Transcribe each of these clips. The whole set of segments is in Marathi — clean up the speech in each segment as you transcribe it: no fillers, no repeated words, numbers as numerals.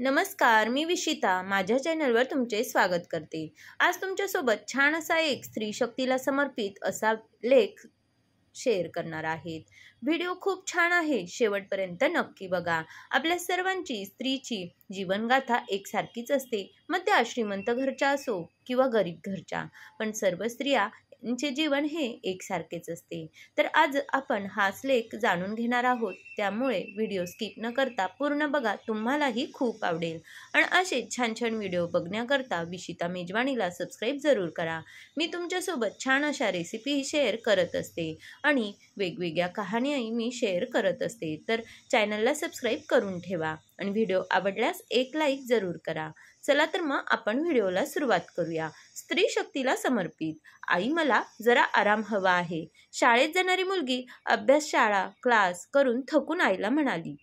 नमस्कार, मी विशिता माझ्या चॅनलवर तुमचे स्वागत करते। आज तुमच्यासोबत छान असा एक स्त्री शक्तीला समर्पित असा लेख शेअर करणार आहेत। व्हिडिओ खूप छान आहे, शेवटपर्यंत नक्की बघा। आपल्या सर्वांची स्त्रीची जीवनगाथा एकसारखीच असते, मग त्या श्रीमंत घरच्या असो किंवा गरीब घरच्या, पण सर्व स्त्रियांचे जीवन हे एकसारखेच असते। तर आज आपण हाच लेख जाणून घेणार आहोत, त्यामुळे व्हिडिओ स्किप न करता पूर्ण बघा, तुम्हालाही खूप आवडेल। आणि असे छान छान व्हिडिओ बघण्याकरता विशिता मेजवानीला सबस्क्राईब जरूर करा। मी तुमच्यासोबत छान अशा रेसिपी शेअर करत असते आणि वेगवेगळ्या कहाण्याही मी शेअर करत असते, तर चॅनलला सबस्क्राईब करून ठेवा आणि व्हिडिओ आवडल्यास एक लाईक जरूर करा। चला तर मग आपण व्हिडिओला सुरुवात करूया। स्त्री शक्तीला समर्पित। आई, मला जरा आराम हवा आहे। शाळेत जाणारी मुलगी अभ्यास, शाळा, क्लास करून थकून आईला म्हणाली,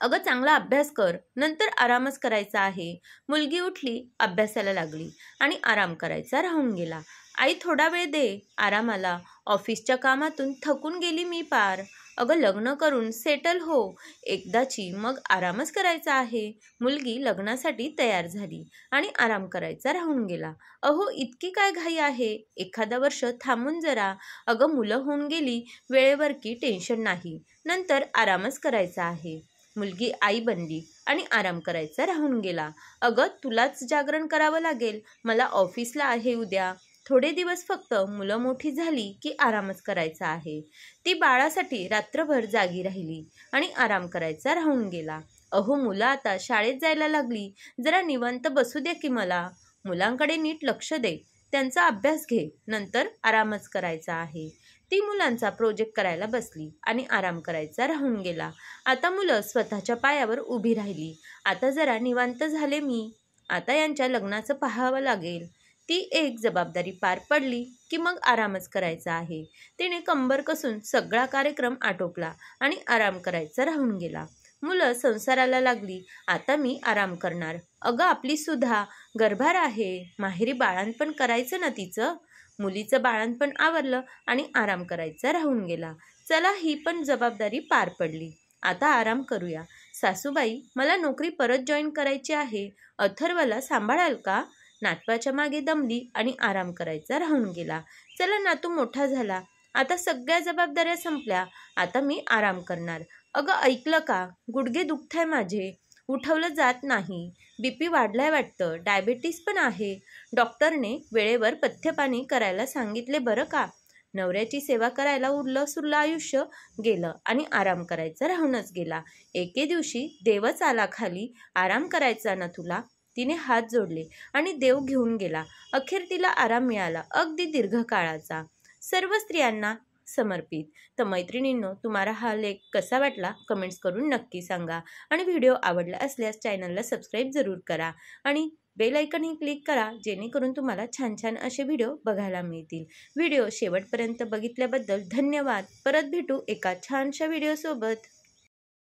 अगं चांगला अभ्यास कर, नंतर आरामच करायचा आहे। मुलगी उठली, अभ्यासाला लागली आणि आराम करायचा राहून गेला। आई, थोडा वेळ दे आरामाला, ऑफिसच्या कामातून थकून गेली मी पार। अगं लग्न करून सेटल हो एकदाची, मग आरामच करायचा आहे। मुलगी लग्नासाठी तयार झाली आणि आराम करायचा राहून गेला। अहो, इतकी काय घाई आहे, एखादा वर्ष थांबून जरा। अगं मुलं होऊन गेली वेळेवर की टेन्शन नाही, नंतर आरामच करायचा आहे। मुलगी आई बनली आणि आराम करायचा राहून गेला। अगं तुलाच जागरण करावं लागेल, मला ऑफिसला आहे उद्या। थोडे दिवस फक्त, मुलं मोठी झाली की आरामच करायचा आहे। ती बाळासाठी रात्रभर जागी राहिली आणि आराम करायचा राहून गेला। अहो, मुलं आता शाळेत जायला लागली, जरा निवांत बसू द्या की मला। मुलांकडे नीट लक्ष दे, त्यांचा अभ्यास घे, नंतर आरामच करायचा आहे। ती मुलांचा प्रोजेक्ट करायला बसली आणि आराम करायचा राहून गेला। आता मुलं स्वतःच्या पायावर उभी राहिली, आता जरा निवांत झाले मी, आता यांच्या लग्नाचं पाहावं लागेल। ती एक जबाबदारी पार पडली की मग आरामच करायचा आहे। तिने कंबर कसून सगळा कार्यक्रम आटोपला आणि आराम करायचा राहून गेला। मुलं संसाराला लागली, आता मी आराम करणार। अगं आपली सुद्धा गर्भार आहे, माहेरी बाळंतपण करायचं ना तिचं। मुलीचं बाळंतपण आवरलं आणि आराम करायचा राहून गेला। चला, ही पण जबाबदारी पार पडली, आता आराम करूया। सासूबाई, मला नोकरी परत जॉईन करायची आहे, अथर्वला सांभाळाल का? नातवाच्या मागे दमली आणि आराम करायचा राहून गेला। चला, नातू मोठा झाला, आता सगळ्या जबाबदाऱ्या संपल्या, आता मी आराम करणार। अगं ऐकलं का, गुडघे दुखताय माझे, उठवलं जात नाही, बीपी वाढलाय वाटतं, डायबिटीस पण आहे, डॉक्टरने वेळेवर पथ्यपाणी करायला सांगितले बरं का। नवऱ्याची सेवा करायला उरलं सुरलं आयुष्य गेलं आणि आराम करायचा राहूनच गेला। एके दिवशी देवच आला खाली, आराम करायचा ना तुला। तिने हात जोडले आणि देव घेऊन गेला। अखेर तिला आराम मिळाला, अगदी दीर्घकाळाचा। सर्व स्त्रियांना समर्पित। तर मैत्रिणींनो, तुम्हाला हा लेख कसा वाटला कमेंट्स करून नक्की सांगा आणि व्हिडिओ आवडला असल्यास चॅनलला सबस्क्राईब जरूर करा आणि बेल आयकॉनही क्लिक करा, जेणेकरून तुम्हाला छान छान असे व्हिडिओ बघायला मिळतील। व्हिडिओ शेवटपर्यंत बघितल्याबद्दल धन्यवाद। परत भेटू एका छानशा व्हिडिओसोबत।